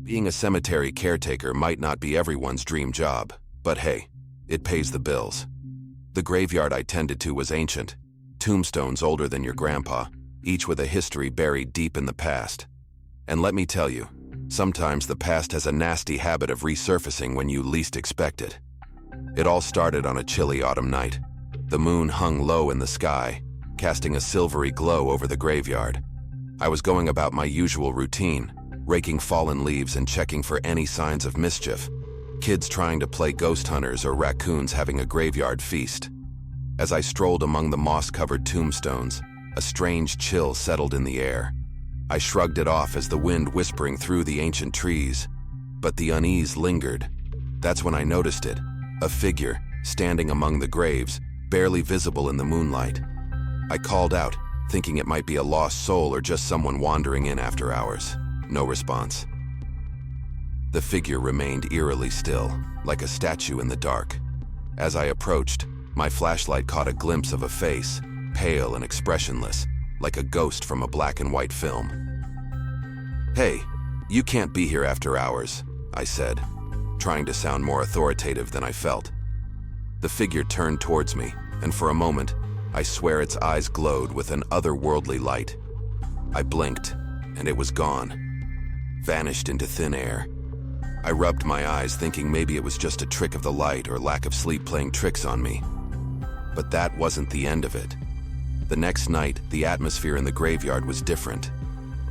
Being a cemetery caretaker might not be everyone's dream job, but hey, it pays the bills. The graveyard I tended to was ancient, tombstones older than your grandpa, each with a history buried deep in the past. And let me tell you, sometimes the past has a nasty habit of resurfacing when you least expect it. It all started on a chilly autumn night. The moon hung low in the sky, casting a silvery glow over the graveyard. I was going about my usual routine, raking fallen leaves and checking for any signs of mischief. Kids trying to play ghost hunters or raccoons having a graveyard feast. As I strolled among the moss-covered tombstones, a strange chill settled in the air. I shrugged it off as the wind whispering through the ancient trees, but the unease lingered. That's when I noticed it, a figure standing among the graves, barely visible in the moonlight. I called out, thinking it might be a lost soul or just someone wandering in after hours. No response. The figure remained eerily still, like a statue in the dark. As I approached, my flashlight caught a glimpse of a face, pale and expressionless, like a ghost from a black and white film. "Hey, you can't be here after hours," I said, trying to sound more authoritative than I felt. The figure turned towards me, and for a moment, I swear its eyes glowed with an otherworldly light. I blinked, and it was gone, vanished into thin air. I rubbed my eyes, thinking maybe it was just a trick of the light or lack of sleep playing tricks on me. But that wasn't the end of it. The next night, the atmosphere in the graveyard was different.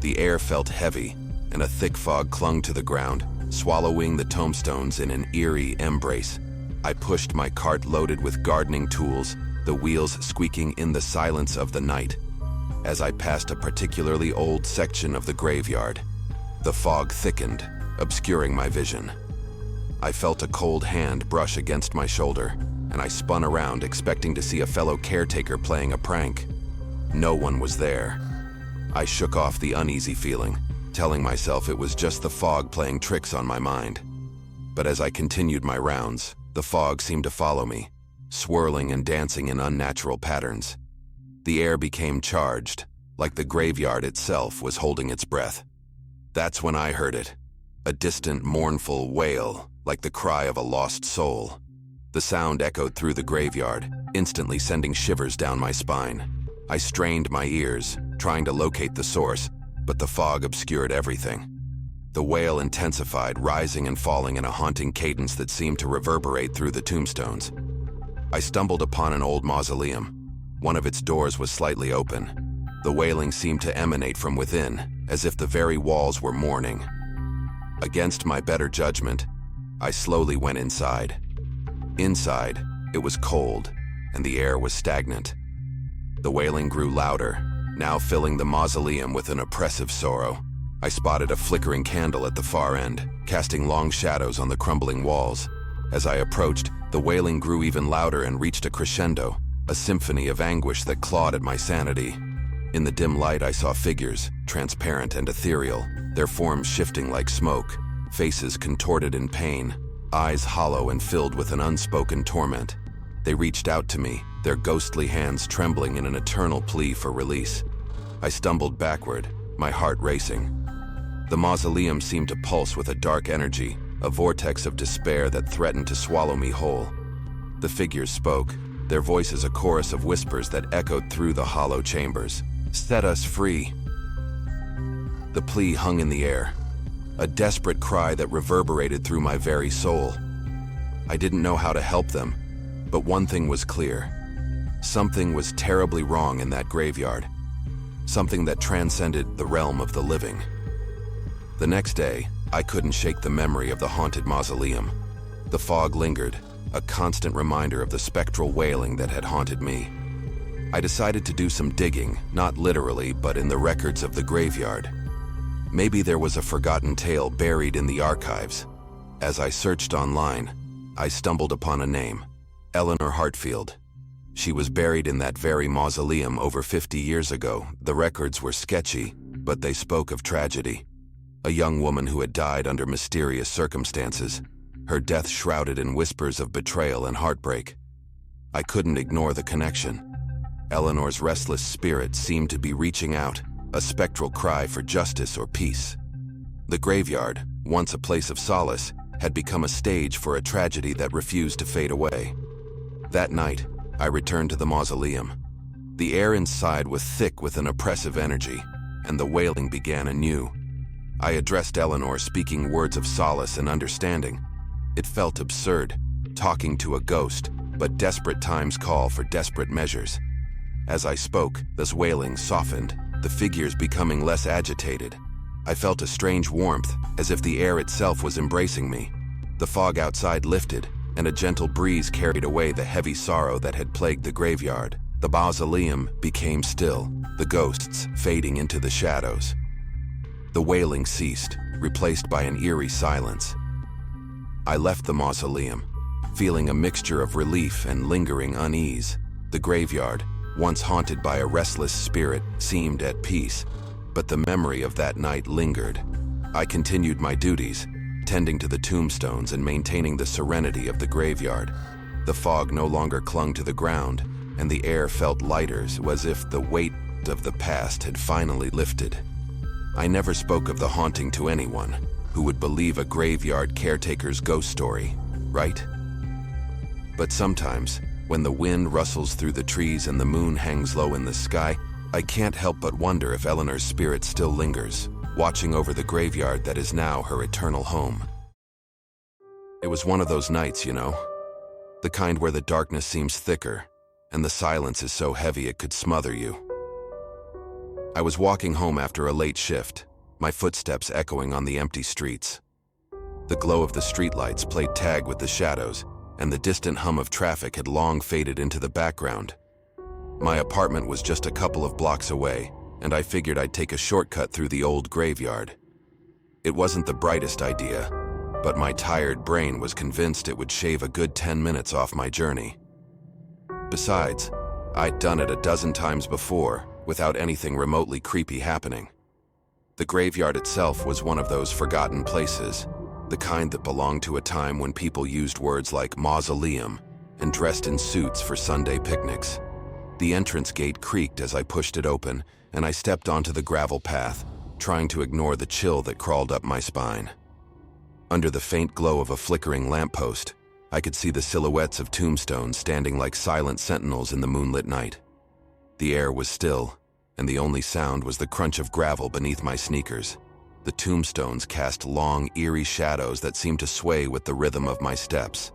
The air felt heavy, and a thick fog clung to the ground, swallowing the tombstones in an eerie embrace. I pushed my cart loaded with gardening tools, the wheels squeaking in the silence of the night. As I passed a particularly old section of the graveyard, the fog thickened, obscuring my vision. I felt a cold hand brush against my shoulder, and I spun around expecting to see a fellow caretaker playing a prank. No one was there. I shook off the uneasy feeling, telling myself it was just the fog playing tricks on my mind. But as I continued my rounds, the fog seemed to follow me, swirling and dancing in unnatural patterns. The air became charged, like the graveyard itself was holding its breath. That's when I heard it, a distant, mournful wail, like the cry of a lost soul. The sound echoed through the graveyard, instantly sending shivers down my spine. I strained my ears, trying to locate the source, but the fog obscured everything. The wail intensified, rising and falling in a haunting cadence that seemed to reverberate through the tombstones. I stumbled upon an old mausoleum. One of its doors was slightly open. The wailing seemed to emanate from within, as if the very walls were mourning. Against my better judgment, I slowly went inside. Inside, it was cold, and the air was stagnant. The wailing grew louder, now filling the mausoleum with an oppressive sorrow. I spotted a flickering candle at the far end, casting long shadows on the crumbling walls. As I approached, the wailing grew even louder and reached a crescendo, a symphony of anguish that clawed at my sanity. In the dim light, I saw figures, transparent and ethereal, their forms shifting like smoke, faces contorted in pain, eyes hollow and filled with an unspoken torment. They reached out to me, their ghostly hands trembling in an eternal plea for release. I stumbled backward, my heart racing. The mausoleum seemed to pulse with a dark energy, a vortex of despair that threatened to swallow me whole. The figures spoke, their voices a chorus of whispers that echoed through the hollow chambers. "Set us free." The plea hung in the air, a desperate cry that reverberated through my very soul. I didn't know how to help them, but one thing was clear. Something was terribly wrong in that graveyard. Something that transcended the realm of the living. The next day, I couldn't shake the memory of the haunted mausoleum. The fog lingered, a constant reminder of the spectral wailing that had haunted me. I decided to do some digging, not literally, but in the records of the graveyard. Maybe there was a forgotten tale buried in the archives. As I searched online, I stumbled upon a name, Eleanor Hartfield. She was buried in that very mausoleum over 50 years ago. The records were sketchy, but they spoke of tragedy. A young woman who had died under mysterious circumstances, her death shrouded in whispers of betrayal and heartbreak. I couldn't ignore the connection. Eleanor's restless spirit seemed to be reaching out, a spectral cry for justice or peace. The graveyard, once a place of solace, had become a stage for a tragedy that refused to fade away. That night, I returned to the mausoleum. The air inside was thick with an oppressive energy, and the wailing began anew. I addressed Eleanor, speaking words of solace and understanding. It felt absurd, talking to a ghost, but desperate times call for desperate measures. As I spoke, this wailing softened, the figures becoming less agitated. I felt a strange warmth, as if the air itself was embracing me. The fog outside lifted, and a gentle breeze carried away the heavy sorrow that had plagued the graveyard. The mausoleum became still, the ghosts fading into the shadows. The wailing ceased, replaced by an eerie silence. I left the mausoleum, feeling a mixture of relief and lingering unease. The graveyard, once haunted by a restless spirit, seemed at peace, but the memory of that night lingered. I continued my duties, tending to the tombstones and maintaining the serenity of the graveyard. The fog no longer clung to the ground, and the air felt lighter, as if the weight of the past had finally lifted. I never spoke of the haunting to anyone who would believe a graveyard caretaker's ghost story, right? But sometimes, when the wind rustles through the trees and the moon hangs low in the sky, I can't help but wonder if Eleanor's spirit still lingers, watching over the graveyard that is now her eternal home. It was one of those nights, you know, the kind where the darkness seems thicker, and the silence is so heavy it could smother you. I was walking home after a late shift, my footsteps echoing on the empty streets. The glow of the streetlights played tag with the shadows, and the distant hum of traffic had long faded into the background. My apartment was just a couple of blocks away, and I figured I'd take a shortcut through the old graveyard. It wasn't the brightest idea, but my tired brain was convinced it would shave a good 10 minutes off my journey. Besides, I'd done it a dozen times before, without anything remotely creepy happening. The graveyard itself was one of those forgotten places, the kind that belonged to a time when people used words like mausoleum and dressed in suits for Sunday picnics. The entrance gate creaked as I pushed it open, and I stepped onto the gravel path, trying to ignore the chill that crawled up my spine. Under the faint glow of a flickering lamppost, I could see the silhouettes of tombstones standing like silent sentinels in the moonlit night. The air was still, and the only sound was the crunch of gravel beneath my sneakers. The tombstones cast long, eerie shadows that seemed to sway with the rhythm of my steps.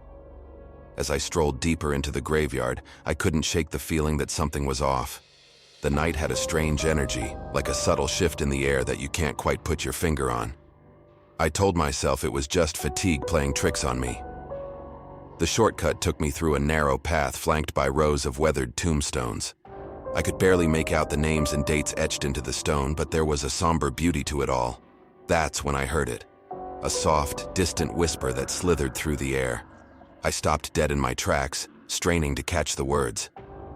As I strolled deeper into the graveyard, I couldn't shake the feeling that something was off. The night had a strange energy, like a subtle shift in the air that you can't quite put your finger on. I told myself it was just fatigue playing tricks on me. The shortcut took me through a narrow path flanked by rows of weathered tombstones. I could barely make out the names and dates etched into the stone, but there was a somber beauty to it all. That's when I heard it. A soft, distant whisper that slithered through the air. I stopped dead in my tracks, straining to catch the words.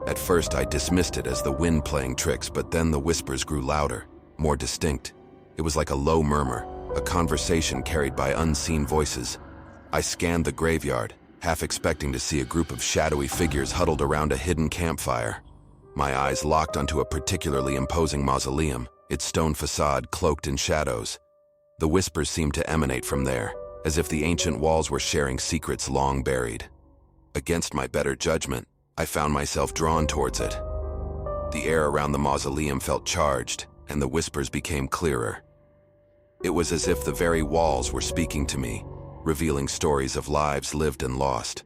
At first I dismissed it as the wind playing tricks, but then the whispers grew louder, more distinct. It was like a low murmur, a conversation carried by unseen voices. I scanned the graveyard, half expecting to see a group of shadowy figures huddled around a hidden campfire. My eyes locked onto a particularly imposing mausoleum, its stone facade cloaked in shadows. The whispers seemed to emanate from there, as if the ancient walls were sharing secrets long buried. Against my better judgment, I found myself drawn towards it. The air around the mausoleum felt charged, and the whispers became clearer. It was as if the very walls were speaking to me, revealing stories of lives lived and lost.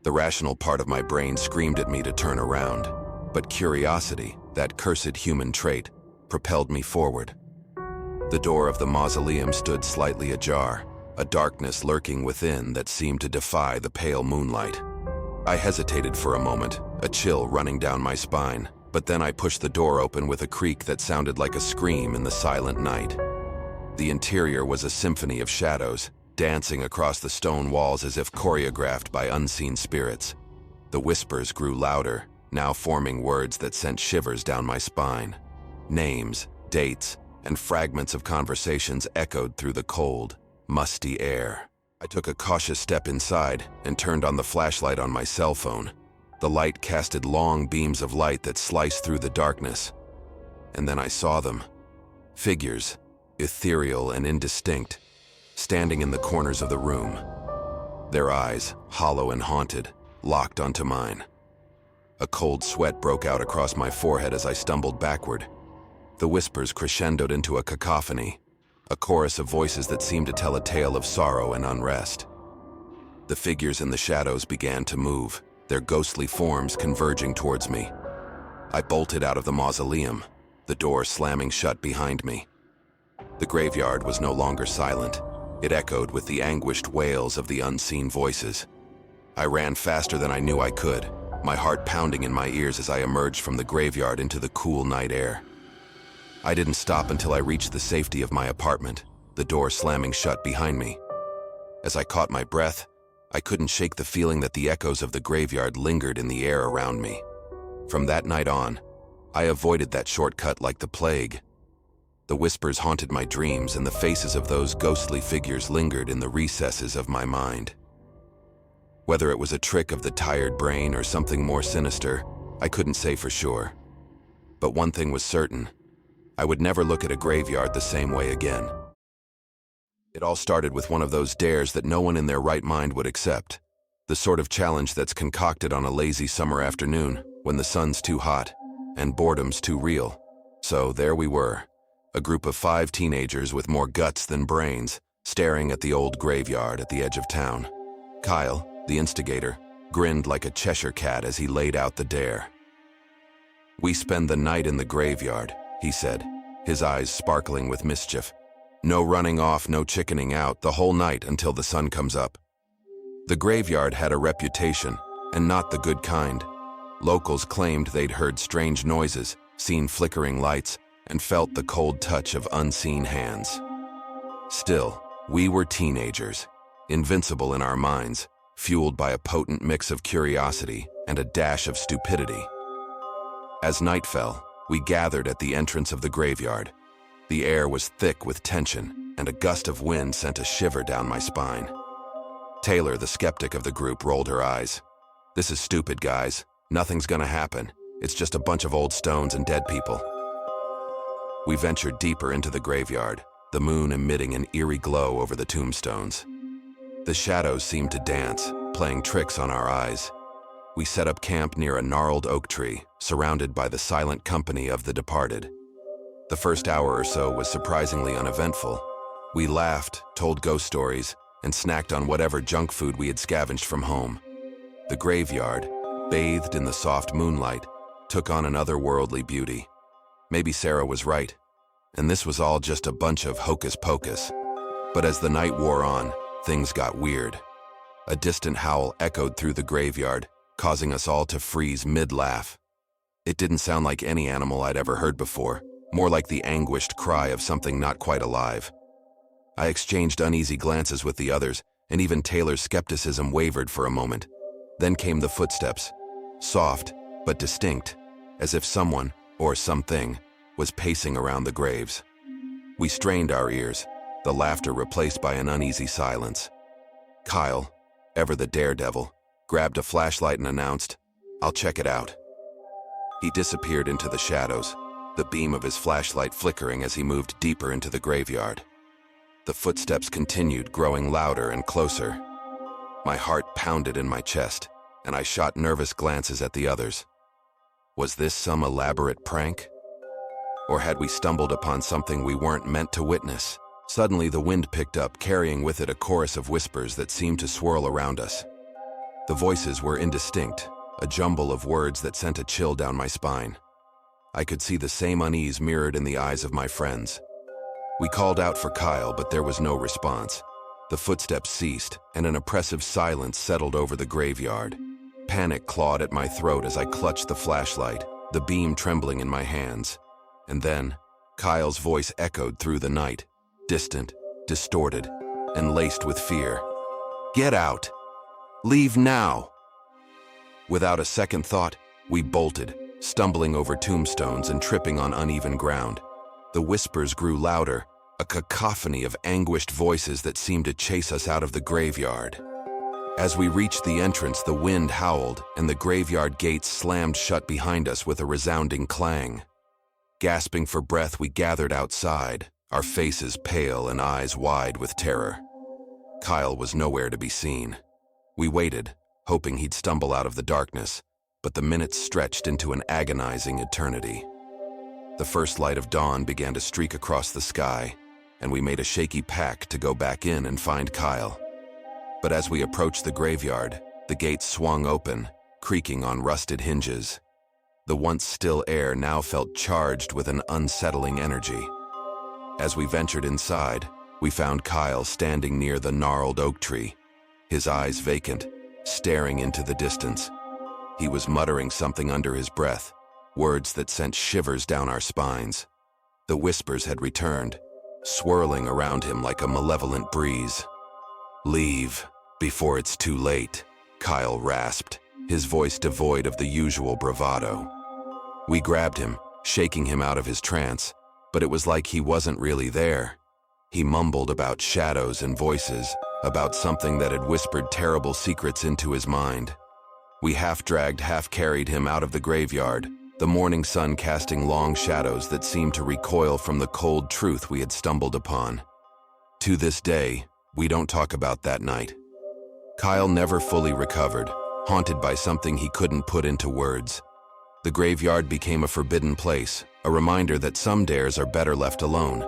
The rational part of my brain screamed at me to turn around, but curiosity, that cursed human trait, propelled me forward. The door of the mausoleum stood slightly ajar, a darkness lurking within that seemed to defy the pale moonlight. I hesitated for a moment, a chill running down my spine, but then I pushed the door open with a creak that sounded like a scream in the silent night. The interior was a symphony of shadows, dancing across the stone walls as if choreographed by unseen spirits. The whispers grew louder, now forming words that sent shivers down my spine. Names, dates, and fragments of conversations echoed through the cold, musty air. I took a cautious step inside and turned on the flashlight on my cell phone. The light casted long beams of light that sliced through the darkness. And then I saw them. Figures, ethereal and indistinct, standing in the corners of the room. Their eyes, hollow and haunted, locked onto mine. A cold sweat broke out across my forehead as I stumbled backward. The whispers crescendoed into a cacophony, a chorus of voices that seemed to tell a tale of sorrow and unrest. The figures in the shadows began to move, their ghostly forms converging towards me. I bolted out of the mausoleum, the door slamming shut behind me. The graveyard was no longer silent. It echoed with the anguished wails of the unseen voices. I ran faster than I knew I could, my heart pounding in my ears as I emerged from the graveyard into the cool night air. I didn't stop until I reached the safety of my apartment, the door slamming shut behind me. As I caught my breath, I couldn't shake the feeling that the echoes of the graveyard lingered in the air around me. From that night on, I avoided that shortcut like the plague. The whispers haunted my dreams, and the faces of those ghostly figures lingered in the recesses of my mind. Whether it was a trick of the tired brain or something more sinister, I couldn't say for sure. But one thing was certain: I would never look at a graveyard the same way again. It all started with one of those dares that no one in their right mind would accept. The sort of challenge that's concocted on a lazy summer afternoon when the sun's too hot and boredom's too real. So there we were, a group of 5 teenagers with more guts than brains, staring at the old graveyard at the edge of town. Kyle, the instigator, grinned like a Cheshire cat as he laid out the dare. "We spend the night in the graveyard," he said, his eyes sparkling with mischief. "No running off, no chickening out, the whole night until the sun comes up." The graveyard had a reputation, and not the good kind. Locals claimed they'd heard strange noises, seen flickering lights, and felt the cold touch of unseen hands. Still, we were teenagers, invincible in our minds, fueled by a potent mix of curiosity and a dash of stupidity. As night fell, we gathered at the entrance of the graveyard. The air was thick with tension, and a gust of wind sent a shiver down my spine. Taylor, the skeptic of the group, rolled her eyes. "This is stupid, guys. Nothing's gonna happen. It's just a bunch of old stones and dead people." We ventured deeper into the graveyard, the moon emitting an eerie glow over the tombstones. The shadows seemed to dance, playing tricks on our eyes. We set up camp near a gnarled oak tree, surrounded by the silent company of the departed. The first hour or so was surprisingly uneventful. We laughed, told ghost stories, and snacked on whatever junk food we had scavenged from home. The graveyard, bathed in the soft moonlight, took on an otherworldly beauty. Maybe Sarah was right, and this was all just a bunch of hocus pocus. But as the night wore on, things got weird. A distant howl echoed through the graveyard, causing us all to freeze mid-laugh. It didn't sound like any animal I'd ever heard before, more like the anguished cry of something not quite alive. I exchanged uneasy glances with the others, and even Taylor's skepticism wavered for a moment. Then came the footsteps, soft but distinct, as if someone, or something, was pacing around the graves. We strained our ears, the laughter replaced by an uneasy silence. Kyle, ever the daredevil, grabbed a flashlight and announced, "I'll check it out." He disappeared into the shadows, the beam of his flashlight flickering as he moved deeper into the graveyard. The footsteps continued, growing louder and closer. My heart pounded in my chest, and I shot nervous glances at the others. Was this some elaborate prank? Or had we stumbled upon something we weren't meant to witness? Suddenly the wind picked up, carrying with it a chorus of whispers that seemed to swirl around us. The voices were indistinct, a jumble of words that sent a chill down my spine. I could see the same unease mirrored in the eyes of my friends. We called out for Kyle, but there was no response. The footsteps ceased, and an oppressive silence settled over the graveyard. Panic clawed at my throat as I clutched the flashlight, the beam trembling in my hands. And then, Kyle's voice echoed through the night, distant, distorted, and laced with fear. "Get out! Leave now!" Without a second thought, we bolted, stumbling over tombstones and tripping on uneven ground. The whispers grew louder, a cacophony of anguished voices that seemed to chase us out of the graveyard. As we reached the entrance, the wind howled, and the graveyard gates slammed shut behind us with a resounding clang. Gasping for breath, we gathered outside, our faces pale and eyes wide with terror. Kyle was nowhere to be seen. We waited, hoping he'd stumble out of the darkness, but the minutes stretched into an agonizing eternity. The first light of dawn began to streak across the sky, and we made a shaky pact to go back in and find Kyle. But as we approached the graveyard, the gates swung open, creaking on rusted hinges. The once still air now felt charged with an unsettling energy. As we ventured inside, we found Kyle standing near the gnarled oak tree, his eyes vacant, staring into the distance. He was muttering something under his breath, words that sent shivers down our spines. The whispers had returned, swirling around him like a malevolent breeze. "Leave, before it's too late," Kyle rasped, his voice devoid of the usual bravado. We grabbed him, shaking him out of his trance, but it was like he wasn't really there. He mumbled about shadows and voices, about something that had whispered terrible secrets into his mind. We half-dragged, half-carried him out of the graveyard, the morning sun casting long shadows that seemed to recoil from the cold truth we had stumbled upon. To this day, we don't talk about that night. Kyle never fully recovered, haunted by something he couldn't put into words. The graveyard became a forbidden place, a reminder that some dares are better left alone.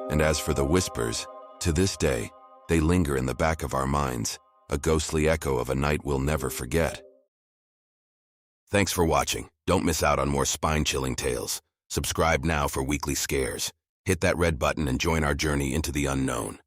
And as for the whispers, to this day, they linger in the back of our minds, a ghostly echo of a night we'll never forget. Thanks for watching. Don't miss out on more spine-chilling tales. Subscribe now for weekly scares. Hit that red button and join our journey into the unknown.